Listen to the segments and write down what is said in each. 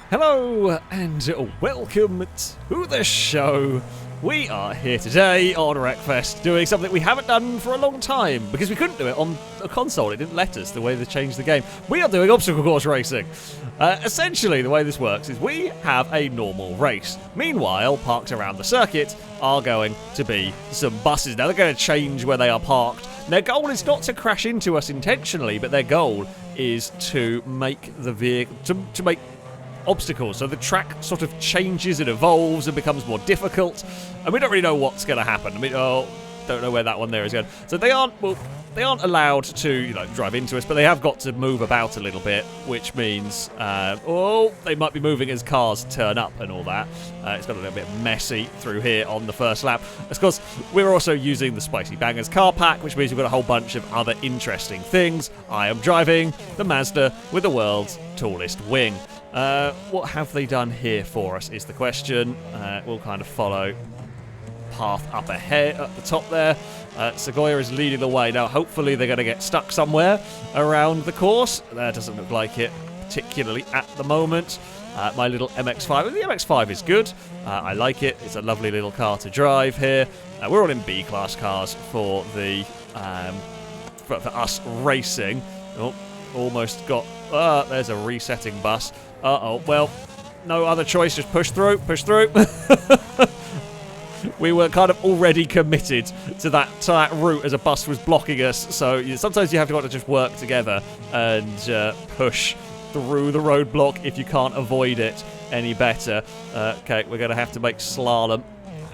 Hello and welcome to the show. We are here today on Wreckfest doing something we haven't done for a long time because we couldn't do it on a console. It didn't let us the way they changed the game. We are doing obstacle course racing. Essentially, the way this works is we have a normal race. Meanwhile, parked around the circuit are going to be some buses. Now, they're going to change where they are parked. Their goal is not to crash into us intentionally, but their goal is to make the vehicle, to make obstacles, so the track sort of changes and evolves and becomes more difficult, and we don't really know what's going to happen. I mean, don't know where that one there is going. So they aren't allowed to, drive into us, but they have got to move about a little bit, which means, they might be moving as cars turn up and all that. It's got a little bit messy through here on the first lap. Of course, we're also using the Spicy Bangers car pack, which means we've got a whole bunch of other interesting things. I am driving the Mazda with the world's tallest wing. What have they done here for us is the question. We'll kind of follow path up ahead, up the top there. Segoya is leading the way. Now, hopefully they're going to get stuck somewhere around the course. That doesn't look like it, particularly at the moment. My little MX-5. The MX-5 is good. I like it. It's a lovely little car to drive here. We're all in B-class cars for the for us racing. Oh, almost got... there's a resetting bus. Well, no other choice, just push through. We were kind of already committed to that route as a bus was blocking us, so sometimes you have to just work together and push through the roadblock if you can't avoid it any better. Okay, we're going to have to make slalom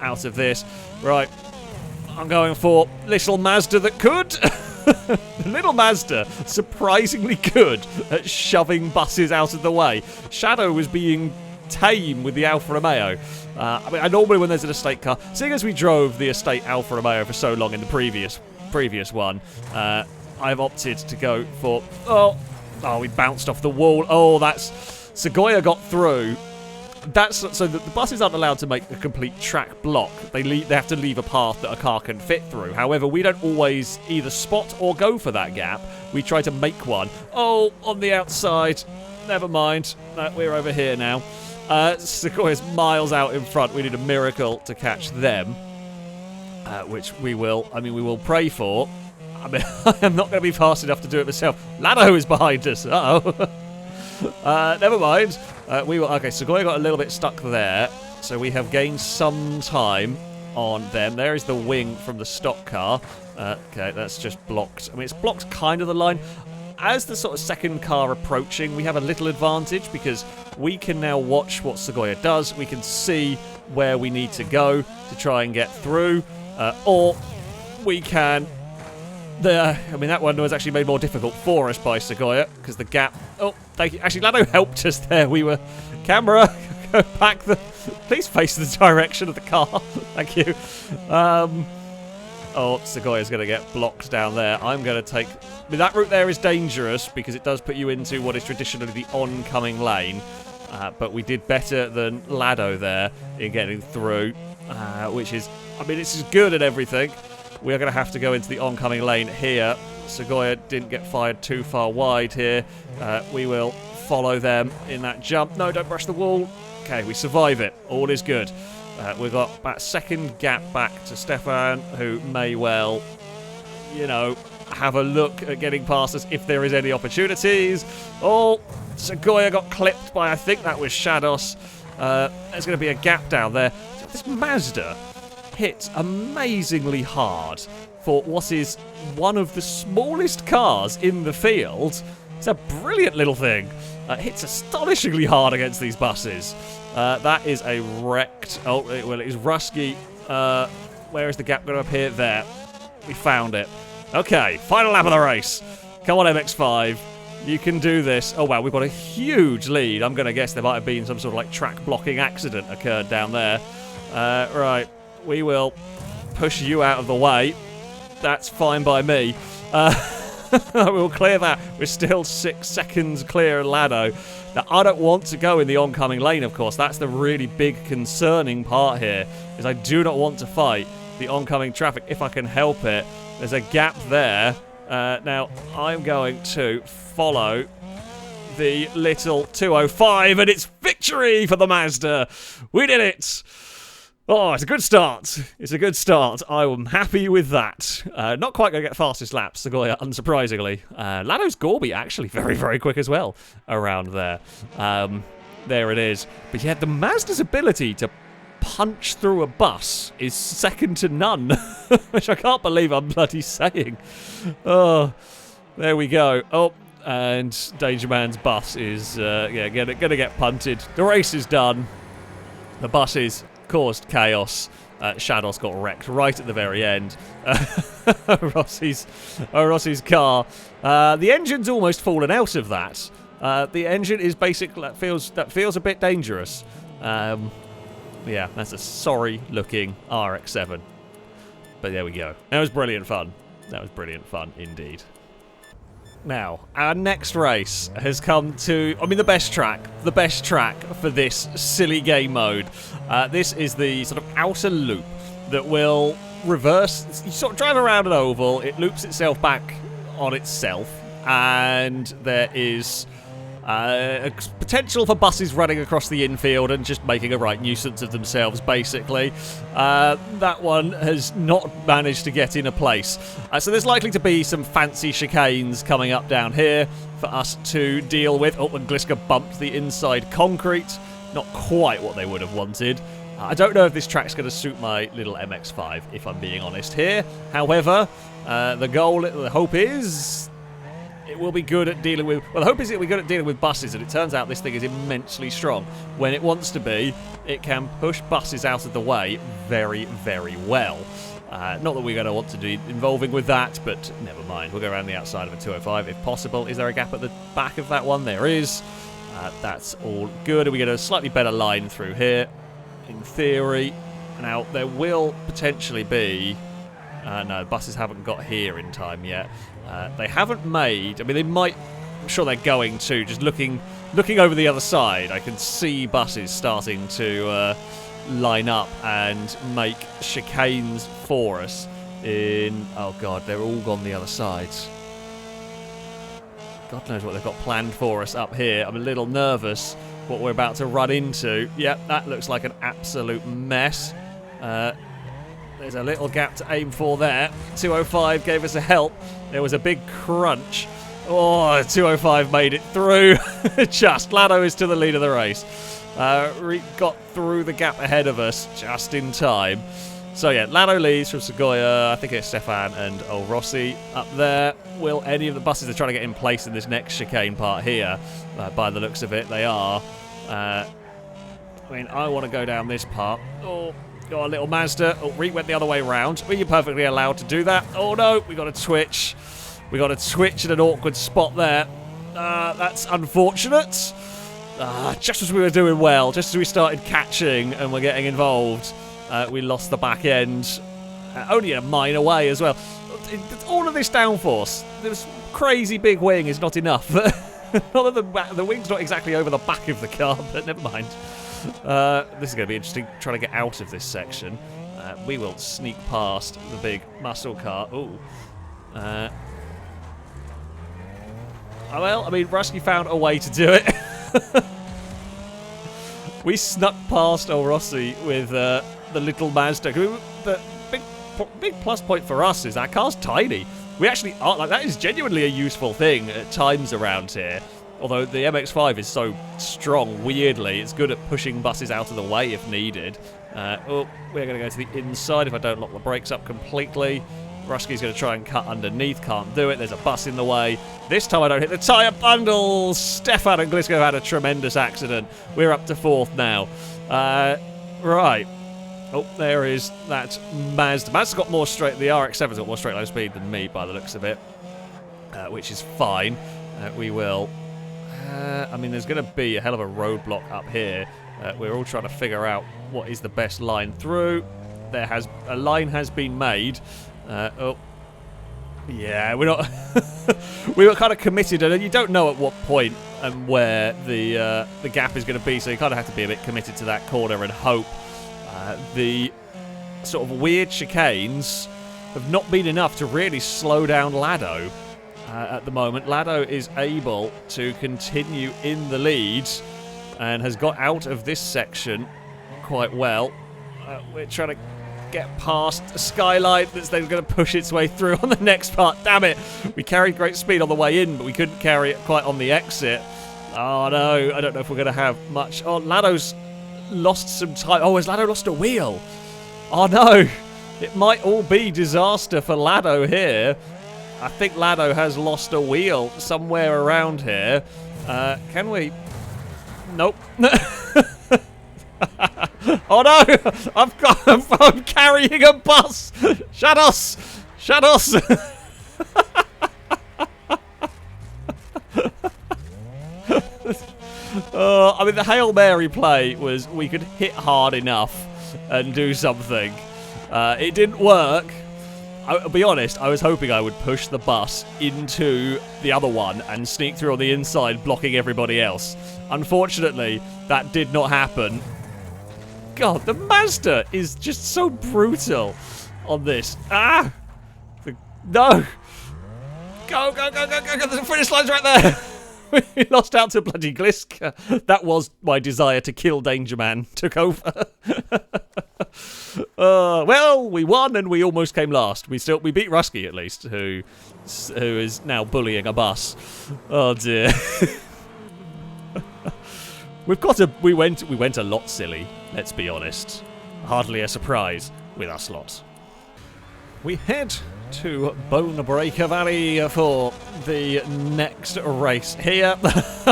out of this. Right, I'm going for little Mazda that could. Little Mazda, surprisingly good at shoving buses out of the way. Shadow was being tame with the Alfa Romeo. I normally, when there's an estate car, seeing as we drove the estate Alfa Romeo for so long in the previous one, I've opted to go for... Oh, we bounced off the wall. Oh, that's... Segoya got through. So the buses aren't allowed to make a complete track block. They have to leave a path that a car can fit through. However, we don't always either spot or go for that gap. We try to make one. Oh, on the outside. Never mind. We're over here now. Segoya's miles out in front. We need a miracle to catch them, which we will. We will pray for. I'm not going to be fast enough to do it myself. Lado is behind us. Uh-oh. Never mind. Okay, Segoya got a little bit stuck there, so we have gained some time on them. There is the wing from the stock car. Okay, that's just blocked. It's blocked kind of the line. As the sort of second car approaching, we have a little advantage because we can now watch what Segoya does. We can see where we need to go to try and get through, or we can... that one was actually made more difficult for us by Segoya because the gap... Oh, thank you. Actually, Lado helped us there. We were... Camera, go back the... Please face the direction of the car. Thank you. Segoya's going to get blocked down there. I'm going to take... that route there is dangerous because it does put you into what is traditionally the oncoming lane. But we did better than Lado there in getting through, which is... this is good and everything. We are going to have to go into the oncoming lane here. Segoya didn't get fired too far wide here. We will follow them in that jump. No, don't brush the wall. Okay, we survive it. All is good. We've got that second gap back to Stefan, who may well, have a look at getting past us if there is any opportunities. Oh, Segoya got clipped by, I think that was Shados. There's going to be a gap down there. This Mazda hits amazingly hard for what is one of the smallest cars in the field. It's a brilliant little thing. Hits astonishingly hard against these buses. That is a wrecked... Oh, it is Rusky. Where is the gap going to appear? There. We found it. Okay, final lap of the race. Come on, MX-5. You can do this. Oh, wow, we've got a huge lead. I'm going to guess there might have been some sort of track blocking accident occurred down there. Right. We will push you out of the way. That's fine by me. We'll clear that. We're still 6 seconds clear of Lado. Now, I don't want to go in the oncoming lane, of course. That's the really big concerning part here, is I do not want to fight the oncoming traffic if I can help it. There's a gap there. Now, I'm going to follow the little 205, and it's Victory for the Mazda. We did it. Oh, it's a good start. It's a good start. I am happy with that. Not quite going to get fastest laps, Segoya, unsurprisingly. Lado's Gorby actually very, very quick as well around there. There it is. But yeah, the Mazda's ability to punch through a bus is second to none, which I can't believe I'm bloody saying. Oh, there we go. Oh, and Danger Man's bus is gonna get punted. The race is done. The buses caused chaos. Shadows got wrecked right at the very end. Rossi's car. The engine's almost fallen out of that. The engine is basically that feels a bit dangerous. Yeah, that's a sorry-looking RX-7. But there we go. That was brilliant fun. That was brilliant fun indeed. Now, our next race has come to, the best track for this silly game mode. This is the sort of outer loop that will reverse. You sort of drive around an oval, it loops itself back on itself, and there is a potential for buses running across the infield and just making a right nuisance of themselves, basically. That one has not managed to get in a place. So there's likely to be some fancy chicanes coming up down here for us to deal with. Oh, and Gliska bumped the inside concrete. Not quite what they would have wanted. I don't know if this track's going to suit my little MX-5, if I'm being honest here. However, the hope is it will be good at dealing with... Well, the hope is it will be good at dealing with buses, and it turns out this thing is immensely strong. When it wants to be, it can push buses out of the way very, very well. Not that we're going to want to be involving with that, but never mind. We'll go around the outside of a 205 if possible. Is there a gap at the back of that one? There is. That's all good. And we get a slightly better line through here, in theory. Now, there will potentially be... no, buses haven't got here in time yet. They haven't made... they might... I'm sure they're going to. Just looking over the other side, I can see buses starting to line up and make chicanes for us in... Oh, God, they're all gone the other side. God knows what they've got planned for us up here. I'm a little nervous what we're about to run into. Yep, that looks like an absolute mess. There's a little gap to aim for there. 205 gave us a help. There was a big crunch. Oh, 205 made it through. Just. Lado is to the lead of the race. Got through the gap ahead of us just in time. So yeah, Lado leads from Segoya. I think it's Stefan and old Rossi up there. Will any of the buses are trying to get in place in this next chicane part here? By the looks of it, they are. I want to go down this part. Oh, got a little Mazda. Oh, Reek went the other way round. Well, you're perfectly allowed to do that. Oh no, we got a twitch. We got a twitch in an awkward spot there. That's unfortunate. Just as we were doing well, just as we started catching and we're getting involved, we lost the back end. Only a minor way as well. All of this downforce, this crazy big wing is not enough. Not that the wing's not exactly over the back of the car, but never mind. This is going to be interesting, trying to get out of this section. We will sneak past the big muscle car. Ooh. Well, Rusky found a way to do it. We snuck past old Rossi with the little Mazda. The big plus point for us is that car's tiny. We actually are, that is genuinely a useful thing at times around here. Although the MX-5 is so strong, weirdly, it's good at pushing buses out of the way if needed. We're going to go to the inside if I don't lock the brakes up completely. Rusky's going to try and cut underneath, can't do it. There's a bus in the way. This time I don't hit the tyre bundles. Stefan and Glisko had a tremendous accident. We're up to fourth now. Right. Oh, there is that Mazda. Mazda's got more straight. The RX-7's got more straight line speed than me by the looks of it, which is fine. We will. There's going to be a hell of a roadblock up here. We're all trying to figure out what is the best line through. A line has been made. Yeah, we're not. We were kind of committed, and you don't know at what point and where the gap is going to be, so you kind of have to be a bit committed to that corner and hope. The sort of weird chicanes have not been enough to really slow down Lado at the moment. Lado is able to continue in the lead. and has got out of this section quite well. We're trying to get past a skylight that's then going to push its way through on the next part. Damn it! We carried great speed on the way in, but we couldn't carry it quite on the exit. Oh no, I don't know if we're going to have much. Oh, Lado's lost some time. Oh, has Lado lost a wheel? Oh no! It might all be disaster for Lado here. I think Lado has lost a wheel somewhere around here. Can we? Nope. Oh no! I'm carrying a bus! Shut us! Shut us! I mean, the Hail Mary play was we could hit hard enough and do something. It didn't work. I'll be honest, I was hoping I would push the bus into the other one and sneak through on the inside, blocking everybody else. Unfortunately, that did not happen. God, the Mazda is just so brutal on this. Ah! No! Go, go, go, go, go, go! The finish line's right there! We lost out to bloody Gliska. That was my desire to kill Danger Man. Took over. Well, we won and we almost came last. We beat Rusky at least, who is now bullying a bus. Oh dear. We went a lot silly. Let's be honest. Hardly a surprise with us lot. We head to Bonebreaker Valley for the next race here.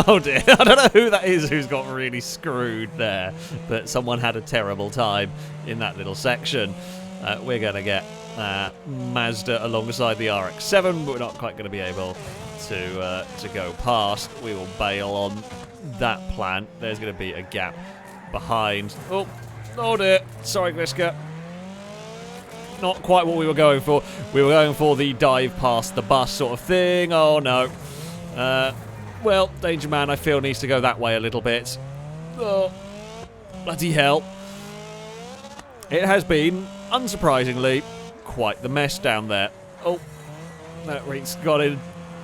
Oh dear, I don't know who that is who's got really screwed there, but someone had a terrible time in that little section. We're going to get Mazda alongside the RX-7, but we're not quite going to be able to go past. We will bail on that plan. There's going to be a gap behind. Oh dear, sorry Gliska. Not quite what we were going for. We were going for the dive past the bus sort of thing. Oh no. Well, Danger Man, I feel, needs to go that way a little bit. Oh, bloody hell. It has been, unsurprisingly, quite the mess down there. Oh, that Reek's got in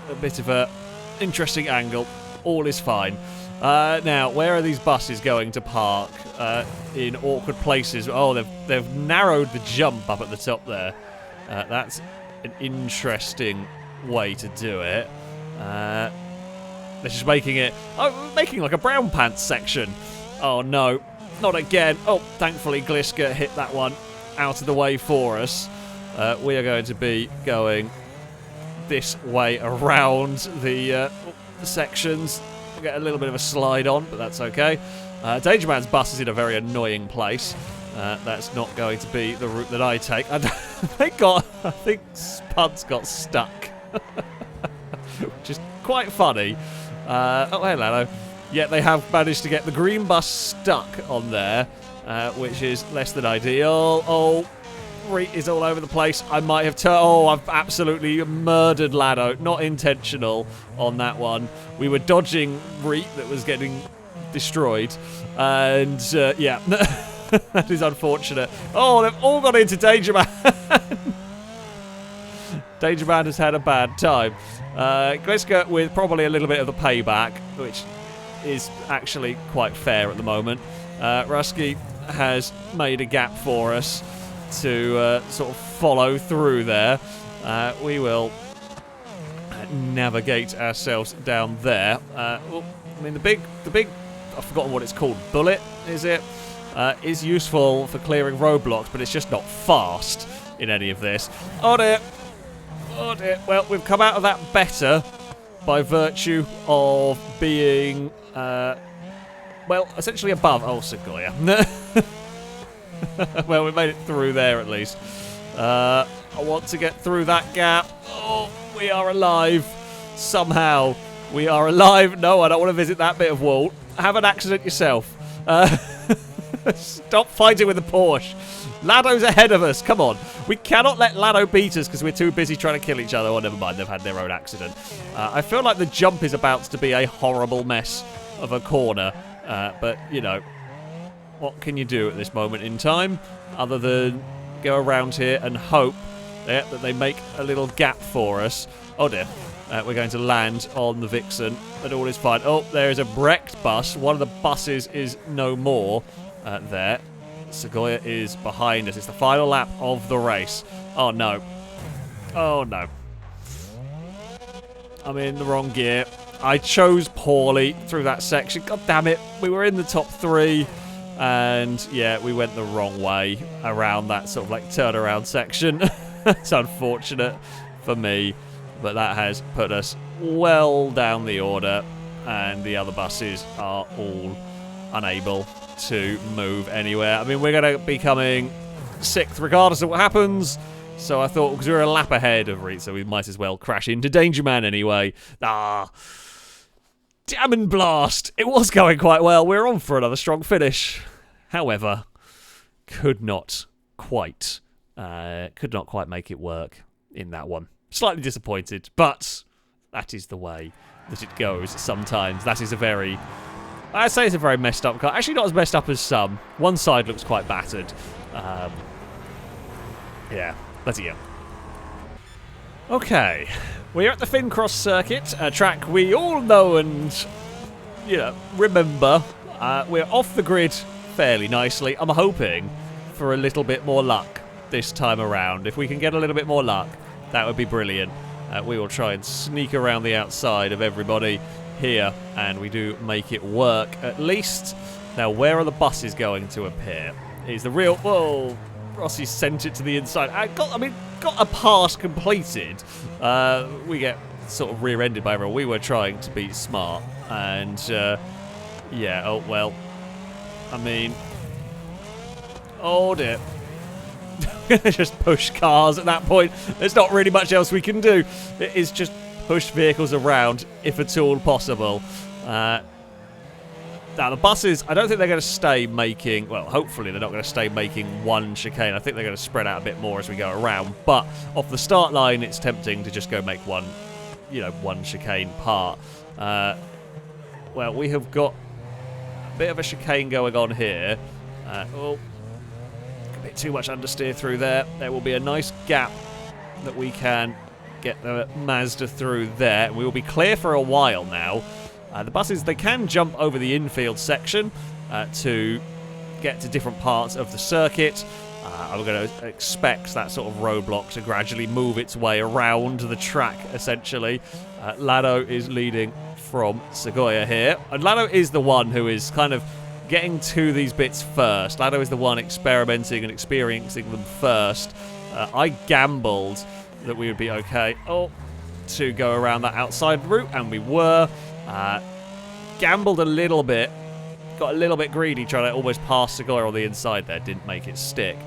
a bit of a interesting angle. All is fine. Now, where are these buses going to park? In awkward places. Oh, they've narrowed the jump up at the top there. That's an interesting way to do it. They're just making it... Oh, making like a brown pants section. Oh, no. Not again. Oh, thankfully Gliska hit that one out of the way for us. We are going to be going this way around the sections. We'll get a little bit of a slide on, but that's okay. Danger Man's bus is in a very annoying place. That's not going to be the route that I take. I think Spud's got stuck. Which is quite funny. Oh, hey, Lalo. Yet they have managed to get the green bus stuck on there, which is less than ideal. Oh, Reet is all over the place. I might have I've absolutely murdered Lado. Not intentional on that one. We were dodging Reet that was getting destroyed. And, yeah. That is unfortunate. Oh, they've all gone into Danger Man. Danger Man has had a bad time. Gliska with probably a little bit of the payback, which is actually quite fair at the moment. Rusky has made a gap for us to sort of follow through there. We will navigate ourselves down there. I mean, the big, I've forgotten what it's called. Bullet, is it? Is useful for clearing roadblocks, but it's just not fast in any of this. Oh dear. Oh dear. Well, we've come out of that better by virtue of being, well, essentially above. Oh, Sequoia. Well, we made it through there at least. I want to get through that gap. Oh, we are alive. Somehow. We are alive. No, I don't want to visit that bit of wall. Have an accident yourself. Stop fighting with the Porsche. Lado's ahead of us. Come on. We cannot let Lado beat us because we're too busy trying to kill each other. Oh, never mind. They've had their own accident. I feel like the jump is about to be a horrible mess of a corner. But, you know, what can you do at this moment in time other than go around here and hope that they make a little gap for us? Oh, dear. We're going to land on the Vixen, and all is fine. Oh, there is a wrecked bus. One of the buses is no more there. Segoya is behind us. It's the final lap of the race. Oh, no. Oh, no. I'm in the wrong gear. I chose poorly through that section. God damn it. We were in the top 3. And, yeah, we went the wrong way around that sort of, like, turnaround section. It's unfortunate for me. But that has put us well down the order, and the other buses are all unable to move anywhere. I mean, we're going to be coming 6th regardless of what happens. So I thought, because we were a lap ahead of Reed, so we might as well crash into Danger Man anyway. Ah, damn and blast. It was going quite well. We're on for another strong finish. However, could not quite make it work in that one. Slightly disappointed, but that is the way that it goes sometimes. That is I'd say it's a very messed up car. Actually, not as messed up as some. One side looks quite battered. Yeah, let's go. Okay, we're at the Fincross circuit, a track we all know and, remember. We're off the grid fairly nicely. I'm hoping for a little bit more luck this time around. If we can get a little bit more luck, that would be brilliant. We will try and sneak around the outside of everybody here, and we do make it work at least. Now, where are the buses going to appear? Is the real... Whoa, Rossi sent it to the inside. Got a pass completed. We get sort of rear-ended by everyone. We were trying to be smart, and yeah, oh well. I mean, oh dear. Just push cars at that point. There's not really much else we can do. It is just push vehicles around, if at all possible. Now, the buses, I don't think they're going to stay making... Well, hopefully they're not going to stay making one chicane. I think they're going to spread out a bit more as we go around. But off the start line, it's tempting to just go make one chicane part. Well, we have got a bit of a chicane going on here. A bit too much understeer through there. There will be a nice gap that we can get the Mazda through there. We will be clear for a while now. The buses, they can jump over the infield section to get to different parts of the circuit. I'm going to expect that sort of roadblock to gradually move its way around the track, essentially. Lado is leading from Segoya here. And Lado is the one who is kind of getting to these bits first. Lado is the one experimenting and experiencing them first. I gambled that we would be okay to go around that outside route, and we were. Gambled a little bit, got a little bit greedy trying to almost pass Segoya on the inside there. Didn't make it stick,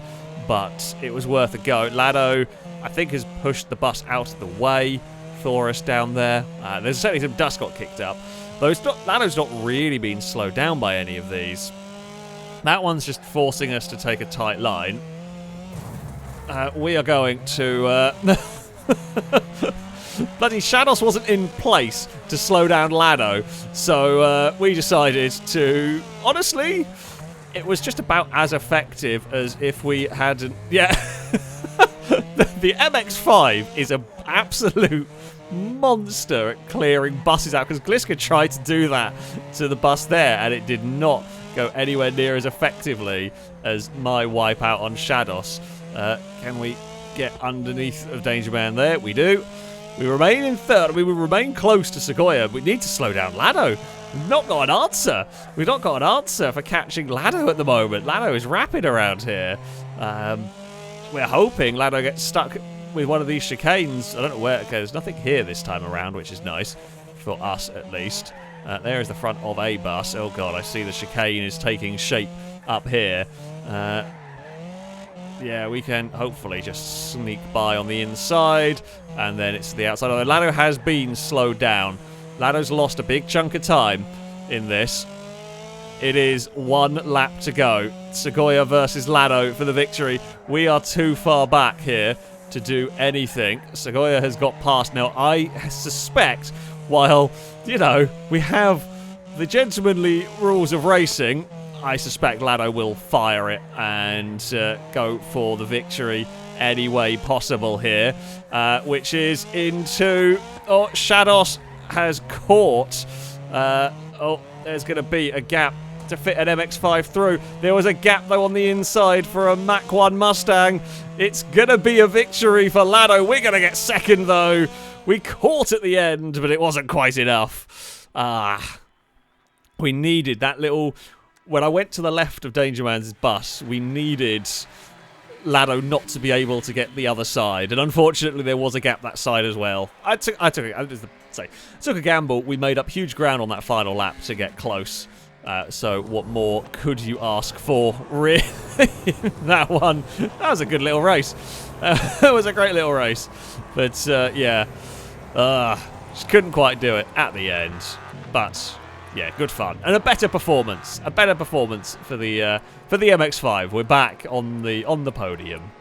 but it was worth a go. Lado, I think, has pushed the bus out of the way for us down there. There's certainly some dust got kicked up. Though Lado's not really been slowed down by any of these. That one's just forcing us to take a tight line. We are going to... Bloody Shadows wasn't in place to slow down Lado, so we decided to... Honestly, it was just about as effective as if we hadn't... Yeah. The MX-5 is an absolute monster at clearing buses out, because Gliska tried to do that to the bus there, and it did not go anywhere near as effectively as my wipeout on Shadows. Can we get underneath of Danger Man there? We do. We remain in third. We will remain close to Segoya. We need to slow down Lado. We've not got an answer. We've not got an answer for catching Lado at the moment. Lado is rapid around here. We're hoping Lado gets stuck with one of these chicanes. I don't know where. Okay, there's nothing here this time around, which is nice. For us, at least. There is the front of a bus. Oh, God, I see the chicane is taking shape up here. Yeah, we can hopefully just sneak by on the inside, and then it's the outside. Although Lado has been slowed down. Lado's lost a big chunk of time in this. It is one lap to go. Segoya versus Lado for the victory. We are too far back here to do anything. Segoya has got past. Now, I suspect, while, we have the gentlemanly rules of racing, I suspect Lado will fire it and go for the victory any way possible here, which is into... Oh, Shadows has caught... oh, there's going to be a gap to fit an MX-5 through. There was a gap, though, on the inside for a Mach 1 Mustang. It's going to be a victory for Lado. We're going to get second, though. We caught at the end, but it wasn't quite enough. We needed that little... When I went to the left of Danger Man's bus, we needed Lado not to be able to get the other side. And unfortunately, there was a gap that side as well. I took a gamble. We made up huge ground on that final lap to get close. So what more could you ask for, really? That one. That was a good little race. It was a great little race. But, yeah. Just couldn't quite do it at the end. But, yeah, good fun. And a better performance. A better performance for the MX-5. We're back on the podium.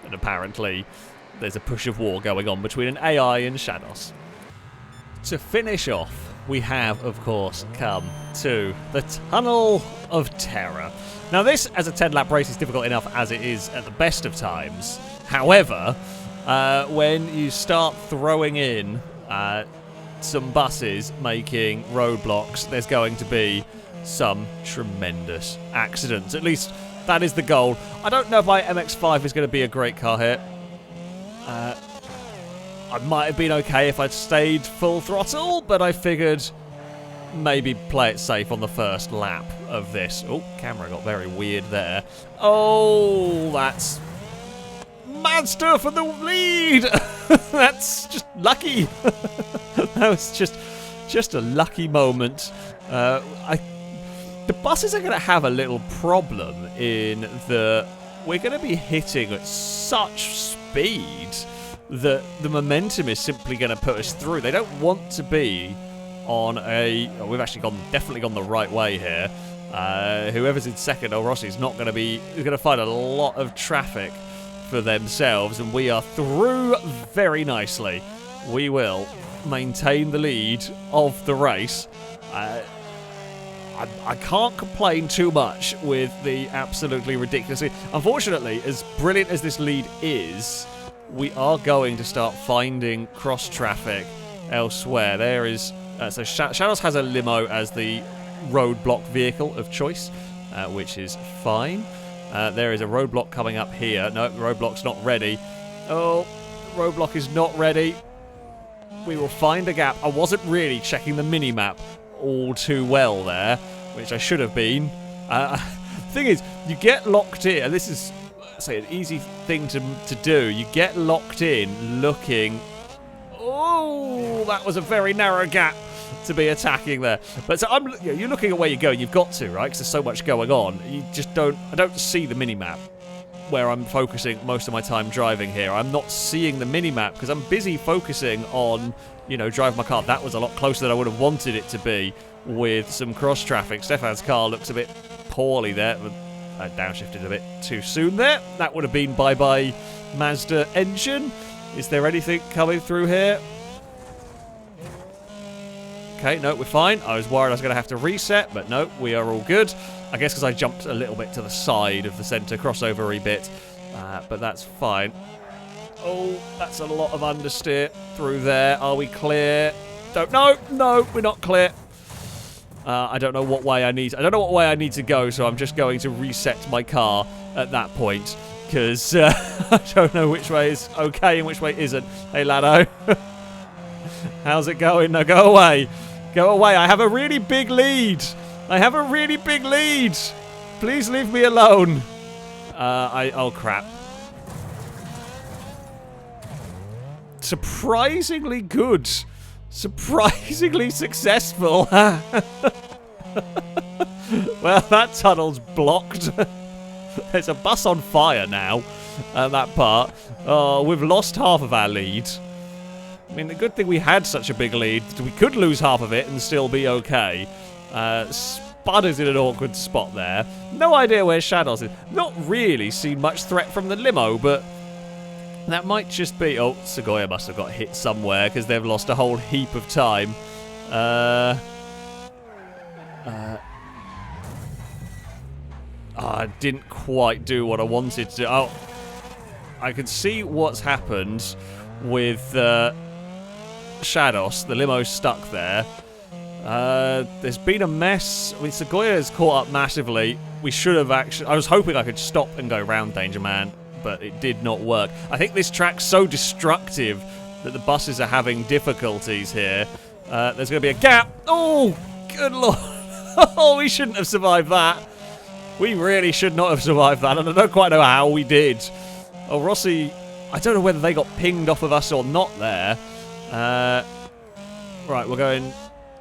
And apparently there's a push of war going on between an AI and Shadows. To finish off, we have, of course, come to the Tunnel of Terror. Now, this, as a 10-lap race, is difficult enough as it is at the best of times. However, when you start throwing in some buses making roadblocks, there's going to be some tremendous accidents. At least, that is the goal. I don't know if my MX-5 is going to be a great car here. I might have been okay if I'd stayed full throttle, but I figured maybe play it safe on the first lap of this. Oh, camera got very weird there. Oh, that's Mazda for the lead. That's just lucky. That was just a lucky moment. The buses are going to have a little problem in that we're going to be hitting at such speed that the momentum is simply going to put us through. They don't want to be on a... Oh, we've actually definitely gone the right way here. Whoever's in second, Rossi's not going to be... They're going to find a lot of traffic for themselves, and we are through very nicely. We will maintain the lead of the race. I can't complain too much with the absolutely ridiculous... Unfortunately, as brilliant as this lead is, we are going to start finding cross-traffic elsewhere. There is... so Shadows has a limo as the roadblock vehicle of choice, which is fine. There is a roadblock coming up here. No, the roadblock's not ready. Oh, roadblock is not ready. We will find a gap. I wasn't really checking the mini-map all too well there, which I should have been. Thing is, you get locked in, and this is... say an easy thing to do. You get locked in looking... Oh, that was a very narrow gap to be attacking there. But so you're looking at where you're going. You've got to, right? Because there's so much going on. You just don't... I don't see the mini-map where I'm focusing most of my time driving here. I'm not seeing the mini-map because I'm busy focusing on, you know, driving my car. That was a lot closer than I would have wanted it to be with some cross-traffic. Stefan's car looks a bit poorly there. Downshifted a bit too soon there. That would have been bye-bye Mazda engine. Is there anything coming through here? Okay, no, we're fine. I was worried I was going to have to reset, but no, we are all good. I guess because I jumped a little bit to the side of the centre crossover-y bit, but that's fine. Oh, that's a lot of understeer through there. Are we clear? No, we're not clear. I don't know what way I need to go, so I'm just going to reset my car at that point, because I don't know which way is okay and which way isn't. Hey, Lado. How's it going? No, go away. Go away. I have a really big lead. Please leave me alone. Oh, crap. Surprisingly good. Surprisingly successful. Well, that tunnel's blocked. There's a bus on fire now at that part. Oh, we've lost half of our lead. I mean, the good thing we had such a big lead. We could lose half of it and still be okay. Spudder's in an awkward spot there. No idea where Shadows is. Not really seen much threat from the limo, but that might just be... Oh, Segoya must have got hit somewhere because they've lost a whole heap of time. I didn't quite do what I wanted to. Oh, I can see what's happened with Shadows. The limo's stuck there. There's been a mess. I mean, Segoya's caught up massively. We should have actually... I was hoping I could stop and go round Danger Man, but it did not work. I think this track's so destructive that the buses are having difficulties here. There's going to be a gap. Oh, good lord. Oh, we shouldn't have survived that. We really should not have survived that, and I don't quite know how we did. Oh, Rossi... I don't know whether they got pinged off of us or not there. Right, we're going...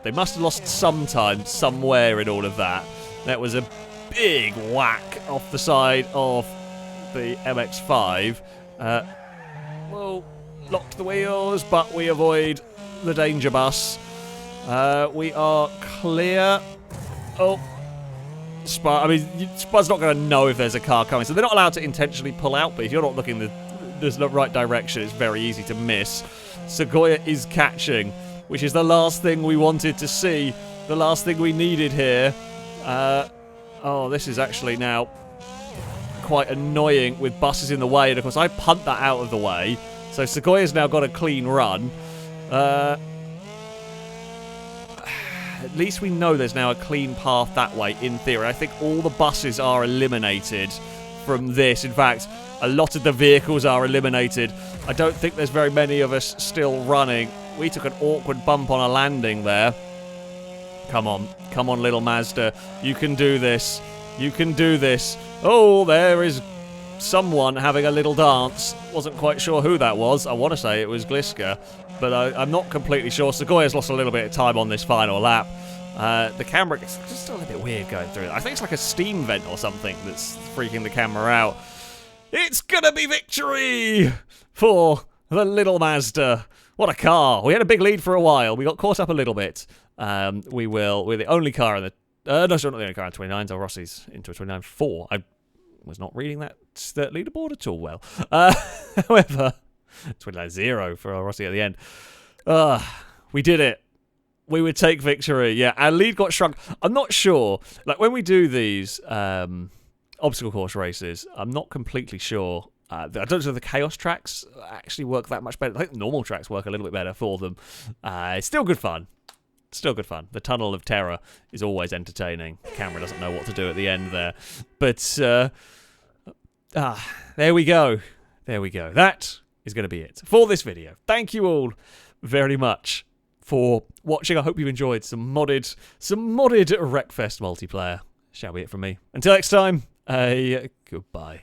They must have lost some time somewhere in all of that. That was a big whack off the side of the MX-5. We'll lock the wheels, but we avoid the danger bus. We are clear. Oh. Spud, I mean, Spud's not going to know if there's a car coming, so they're not allowed to intentionally pull out, but if you're not looking the right direction, it's very easy to miss. Segoya is catching, which is the last thing we wanted to see, the last thing we needed here. Oh, this is actually now quite annoying with buses in the way, and of course I punt that out of the way, so Segoya's now got a clean run. At least we know there's now a clean path that way, in theory. I think all the buses are eliminated from this. In fact, a lot of the vehicles are eliminated. I don't think there's very many of us still running. We took an awkward bump on a landing there. Come on, little Mazda. You can do this. You can do this. Oh, there is someone having a little dance. Wasn't quite sure who that was. I want to say it was Gliska, but I'm not completely sure. Segoya's lost a little bit of time on this final lap. The camera is just a little bit weird going through it. I think it's like a steam vent or something that's freaking the camera out. It's gonna be victory for the little Mazda. What a car. We had a big lead for a while. We got caught up a little bit. We're the only car in the... no, sorry, not the only car in 29s. Oh, Rossi's into a 29.4. I was not reading that leaderboard at all well. However, 29.0 for Rossi at the end. We did it. We would take victory. Yeah, our lead got shrunk. I'm not sure. Like, when we do these obstacle course races, I'm not completely sure. I don't know if the chaos tracks actually work that much better. I think the normal tracks work a little bit better for them. It's still good fun. Still good fun. The Tunnel of Terror is always entertaining. The camera doesn't know what to do at the end there. But, there we go. There we go. That is going to be it for this video. Thank you all very much for watching. I hope you enjoyed some modded Wreckfest multiplayer. Shall be it from me. Until next time, goodbye.